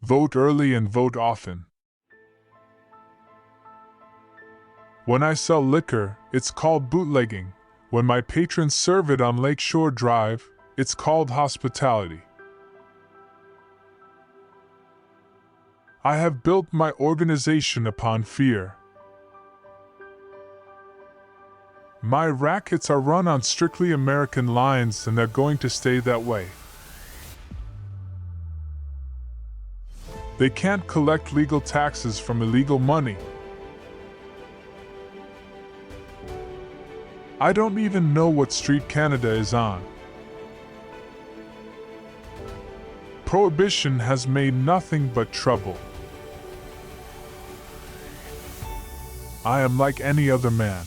Vote early and vote often. When I sell liquor, it's called bootlegging. When my patrons serve it on Lakeshore Drive, it's called hospitality. I have built my organization upon fear. My rackets are run on strictly American lines, and they're going to stay that way. They can't collect legal taxes from illegal money. I don't even know what street Canada is on. Prohibition has made nothing but trouble. I am like any other man.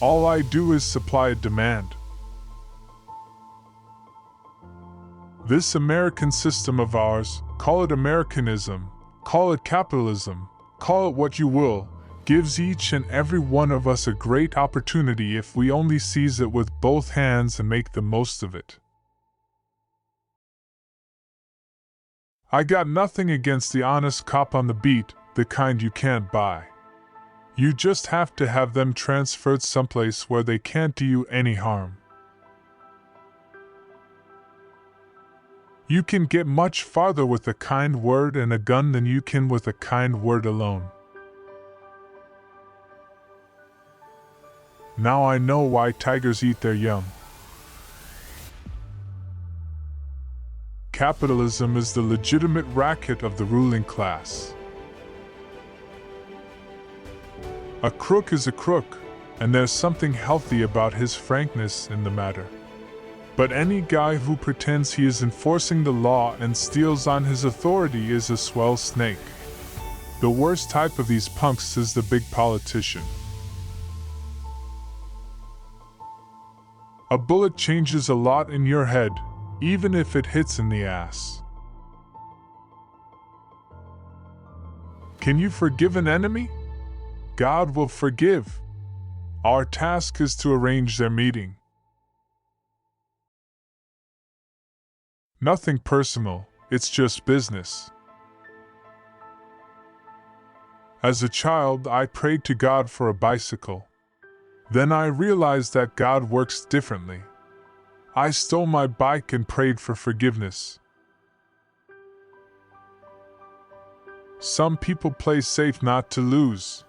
All I do is supply a demand. This American system of ours, call it Americanism, call it capitalism, call it what you will, gives each and every one of us a great opportunity if we only seize it with both hands and make the most of it. I got nothing against the honest cop on the beat, the kind you can't buy. You just have to have them transferred someplace where they can't do you any harm. You can get much farther with a kind word and a gun than you can with a kind word alone. Now I know why tigers eat their young. Capitalism is the legitimate racket of the ruling class. A crook is a crook, and there's something healthy about his frankness in the matter. But any guy who pretends he is enforcing the law and steals on his authority is a swell snake. The worst type of these punks is the big politician. A bullet changes a lot in your head, even if it hits in the ass. Can you forgive an enemy? God will forgive. Our task is to arrange their meeting. Nothing personal, it's just business. As a child, I prayed to God for a bicycle. Then I realized that God works differently. I stole my bike and prayed for forgiveness. Some people play safe not to lose.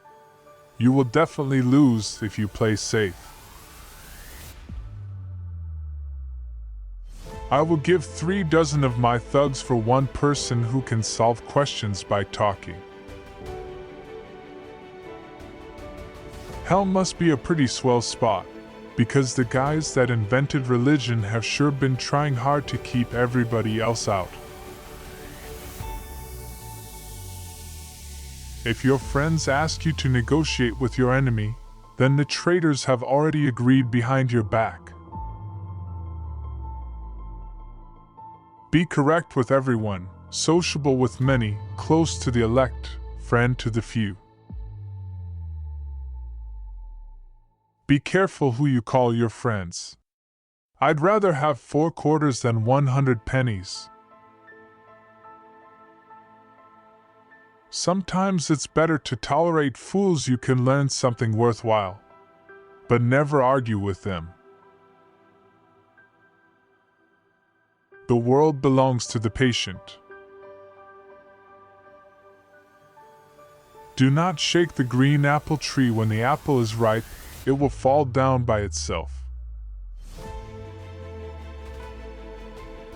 You will definitely lose if you play safe. I will give 3 dozen of my thugs for one person who can solve questions by talking. Hell must be a pretty swell spot, because the guys that invented religion have sure been trying hard to keep everybody else out. If your friends ask you to negotiate with your enemy, then the traitors have already agreed behind your back. Be correct with everyone, sociable with many, close to the elect, friend to the few. Be careful who you call your friends. I'd rather have 4 quarters than 100 pennies. Sometimes it's better to tolerate fools you can learn something worthwhile, but never argue with them. The world belongs to the patient. Do not shake the green apple tree when the apple is ripe, it will fall down by itself.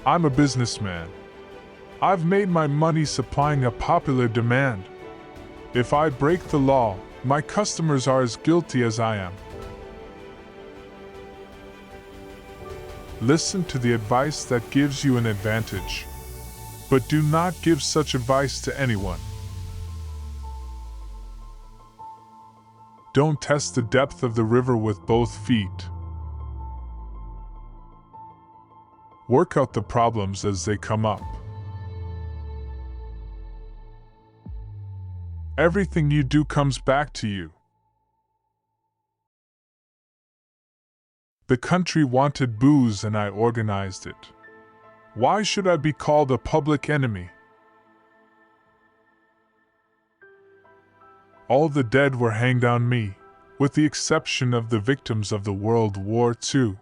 I'm a businessman. I've made my money supplying a popular demand. If I break the law, my customers are as guilty as I am. Listen to the advice that gives you an advantage, but do not give such advice to anyone. Don't test the depth of the river with both feet. Work out the problems as they come up. Everything you do comes back to you. The country wanted booze and I organized it. Why should I be called a public enemy? All the dead were hanged on me, with the exception of the victims of the World War II.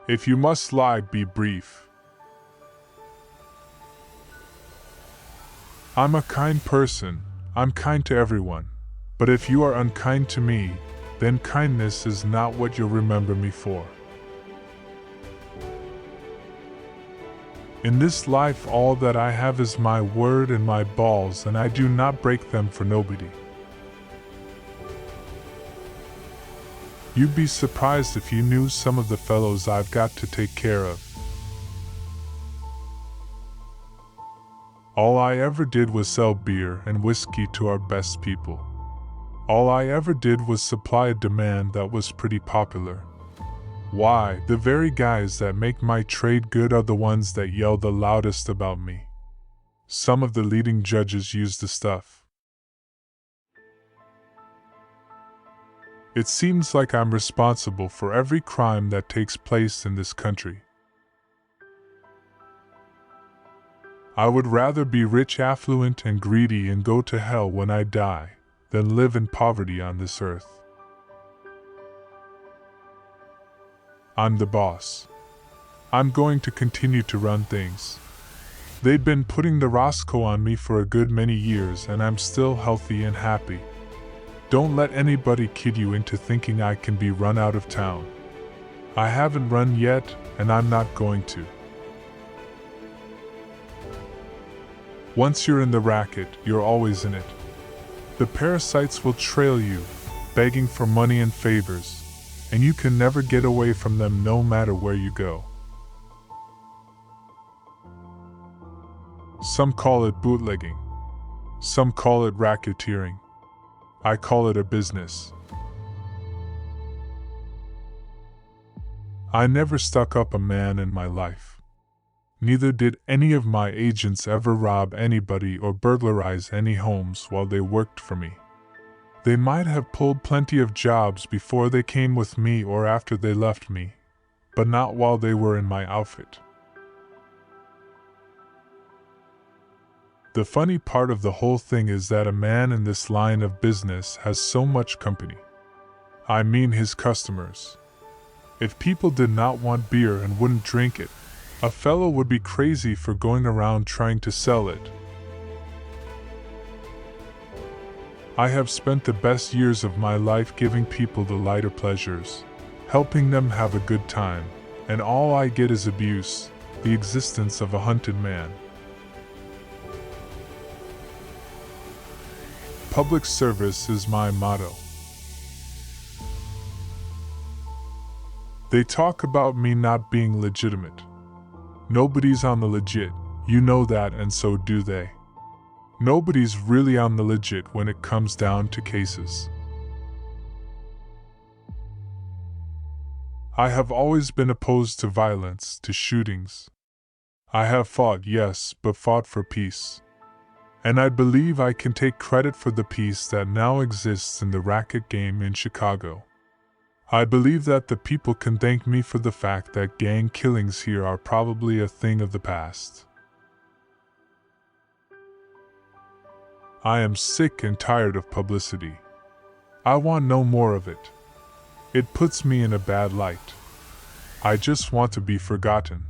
If you must lie, be brief. I'm a kind person, I'm kind to everyone. But if you are unkind to me, then kindness is not what you'll remember me for. In this life all that I have is my word and my balls, and I do not break them for nobody. You'd be surprised if you knew some of the fellows I've got to take care of. All I ever did was sell beer and whiskey to our best people. All I ever did was supply a demand that was pretty popular. Why, the very guys that make my trade good are the ones that yell the loudest about me. Some of the leading judges use the stuff. It seems like I'm responsible for every crime that takes place in this country. I would rather be rich, affluent, and greedy and go to hell when I die than live in poverty on this earth. I'm the boss. I'm going to continue to run things. They've been putting the Roscoe on me for a good many years, and I'm still healthy and happy. Don't let anybody kid you into thinking I can be run out of town. I haven't run yet, and I'm not going to. Once you're in the racket, you're always in it. The parasites will trail you, begging for money and favors, and you can never get away from them no matter where you go. Some call it bootlegging. Some call it racketeering. I call it a business. I never stuck up a man in my life. Neither did any of my agents ever rob anybody or burglarize any homes while they worked for me. They might have pulled plenty of jobs before they came with me or after they left me, but not while they were in my outfit. The funny part of the whole thing is that a man in this line of business has so much company. I mean his customers. If people did not want beer and wouldn't drink it, a fellow would be crazy for going around trying to sell it. I have spent the best years of my life giving people the lighter pleasures, helping them have a good time, and all I get is abuse, the existence of a hunted man. Public service is my motto. They talk about me not being legitimate. Nobody's on the legit, you know that, and so do they. Nobody's really on the legit when it comes down to cases. I have always been opposed to violence, to shootings. I have fought, yes, but fought for peace. And I believe I can take credit for the peace that now exists in the racket game in Chicago. I believe that the people can thank me for the fact that gang killings here are probably a thing of the past. I am sick and tired of publicity. I want no more of it. It puts me in a bad light. I just want to be forgotten.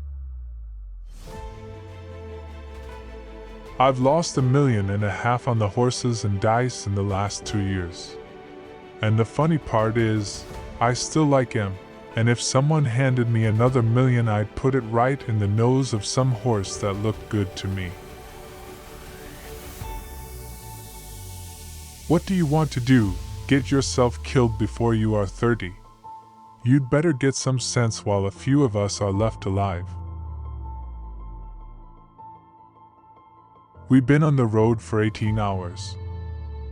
I've lost $1.5 million on the horses and dice in the last 2 years. And the funny part is, I still like him, and if someone handed me another $1 million, I'd put it right in the nose of some horse that looked good to me. What do you want to do? Get yourself killed before you are 30? You'd better get some sense while a few of us are left alive. We've been on the road for 18 hours.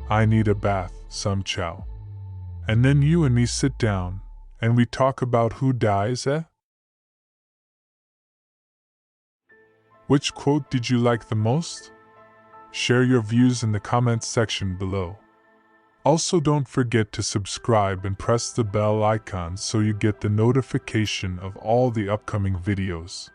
I need a bath, some chow. And then you and me sit down, and we talk about who dies, eh? Which quote did you like the most? Share your views in the comments section below. Also, don't forget to subscribe and press the bell icon so you get the notification of all the upcoming videos.